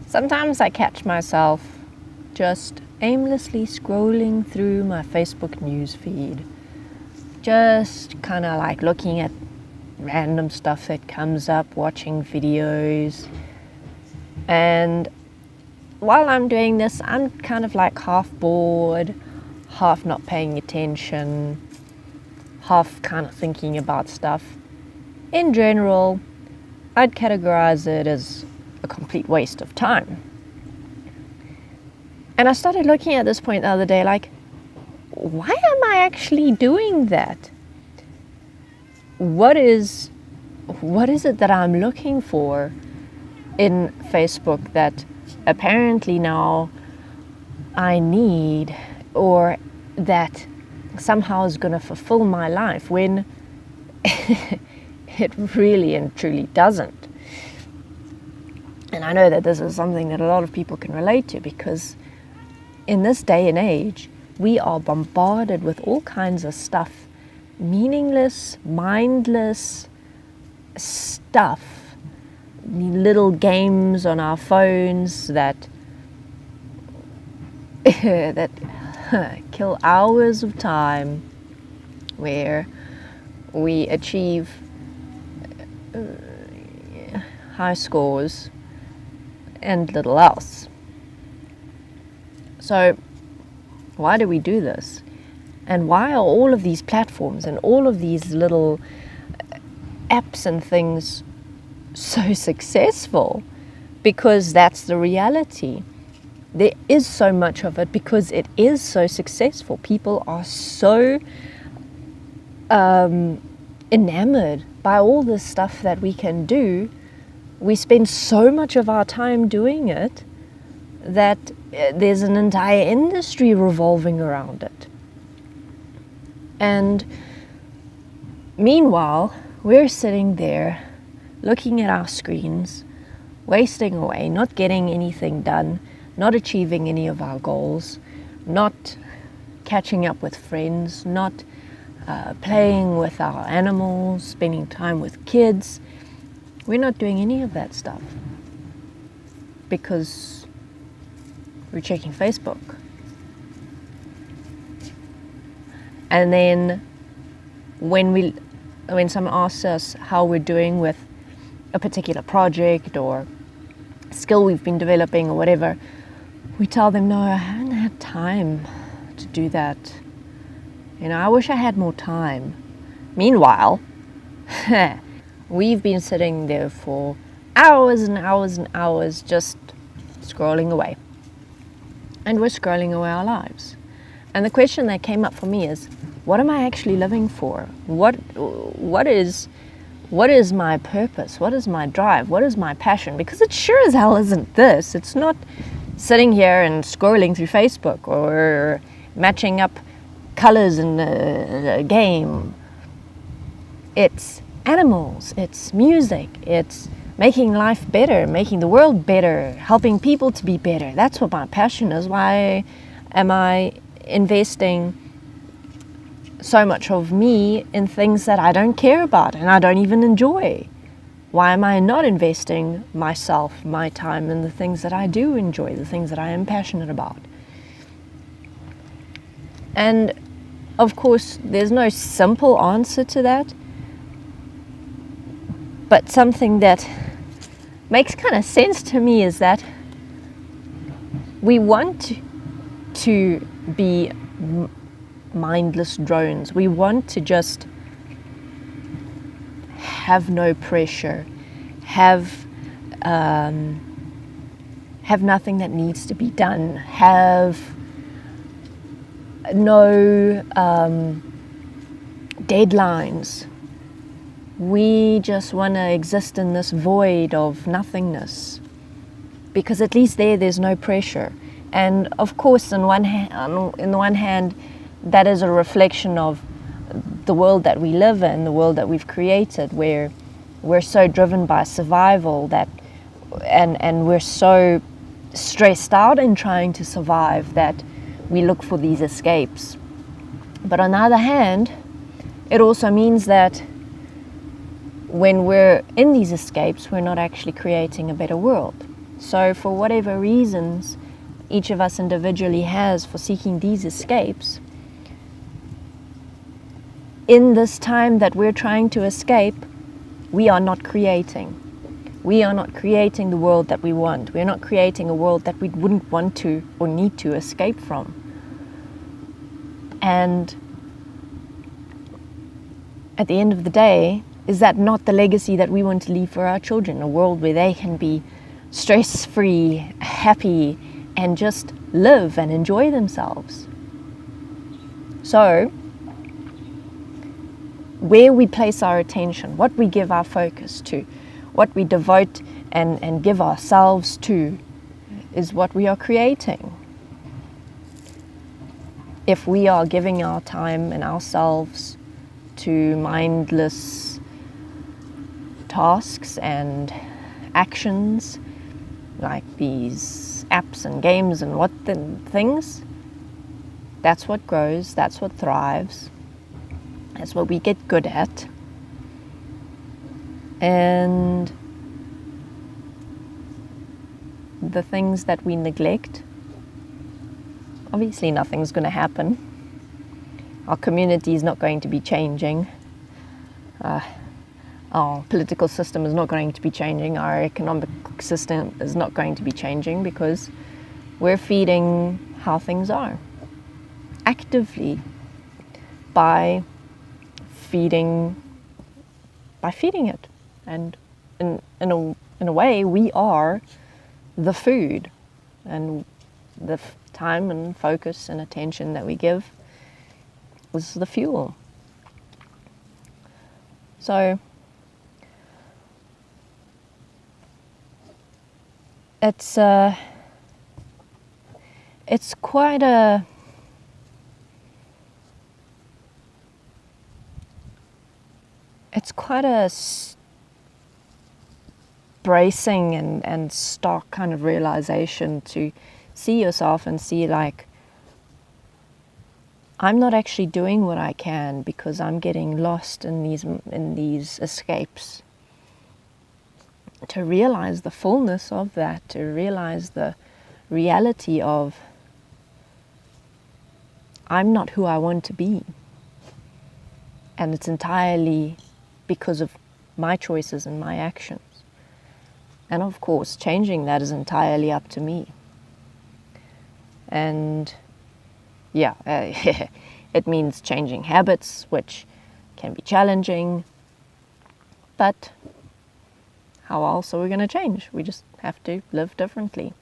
Sometimes I catch myself just aimlessly scrolling through my Facebook news feed, just kind of like looking at random stuff that comes up, watching videos. And while I'm doing this, I'm kind of like half bored, half not paying attention, half kind of thinking about stuff. In general, I'd categorize it as a complete waste of time. And I started looking at this point the other day, like, why am I actually doing that? What is it that I'm looking for in Facebook that apparently now I need, or that somehow is going to fulfill my life, when it really and truly doesn't? And I know that this is something that a lot of people can relate to, because in this day and age, we are bombarded with all kinds of stuff, meaningless, mindless stuff, little games on our phones that that kill hours of time, where we achieve high scores and little else. So why do we do this? And why are all of these platforms and all of these little apps and things so successful? Because that's the reality. There is so much of it because it is so successful. People are so enamored by all this stuff that we can do. We spend so much of our time doing it that there's an entire industry revolving around it. And meanwhile, we're sitting there looking at our screens, wasting away, not getting anything done, not achieving any of our goals, not catching up with friends, not playing with our animals, spending time with kids. We're not doing any of that stuff because we're checking Facebook. And then when someone asks us how we're doing with a particular project or skill we've been developing or whatever, we tell them, no, I haven't had time to do that. I wish I had more time. Meanwhile, we've been sitting there for hours and hours and hours just scrolling away. And we're scrolling away our lives. And the question that came up for me is, what am I actually living for? What is my purpose? What is my drive? What is my passion? Because it sure as hell isn't this. It's not sitting here and scrolling through Facebook or matching up colors in a game. It's animals, it's music, it's making life better, making the world better, helping people to be better. That's what my passion is. Why am I investing so much of me in things that I don't care about and I don't even enjoy? Why am I not investing myself, my time, in the things that I do enjoy, the things that I am passionate about? And of course, there's no simple answer to that, but something that makes kind of sense to me is that we want to be mindless drones. We want to just have no pressure, have nothing that needs to be done, have no deadlines. We just want to exist in this void of nothingness, because at least there's no pressure. And of course, on the one hand, that is a reflection of the world that we live in, the world that we've created, where we're so driven by survival and we're so stressed out in trying to survive that we look for these escapes. But on the other hand, it also means that when we're in these escapes, we're not actually creating a better world. So for whatever reasons each of us individually has for seeking these escapes, in this time that we're trying to escape, we are not creating. We are not creating the world that we want. We're not creating a world that we wouldn't want to or need to escape from. And at the end of the day, is that not the legacy that we want to leave for our children? A world where they can be stress-free, happy, and just live and enjoy themselves. So, where we place our attention, what we give our focus to, what we devote and give ourselves to, is what we are creating. If we are giving our time and ourselves to mindless tasks and actions like these apps and games and things, that's what grows, that's what thrives, that's what we get good at. And the things that we neglect, obviously nothing's going to happen. Our community is not going to be changing. Our political system is not going to be changing. Our economic system is not going to be changing, because we're feeding how things are actively by feeding it. And in a way, we are the food, and the time and focus and attention that we give is the fuel. So it's quite a bracing and stark kind of realization to see yourself and see, like, I'm not actually doing what I can because I'm getting lost in these escapes. To realize the fullness of that, to realize the reality of I'm not who I want to be. And it's entirely because of my choices and my actions. And of course, changing that is entirely up to me. And yeah, it means changing habits, which can be challenging. But how else are we going to change? We just have to live differently.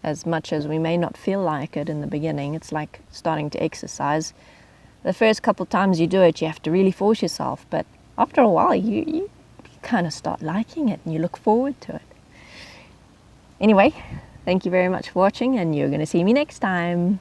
As much as we may not feel like it in the beginning, it's like starting to exercise. The first couple times you do it, you have to really force yourself. But after a while, you kind of start liking it and you look forward to it. Anyway, thank you very much for watching, and you're going to see me next time.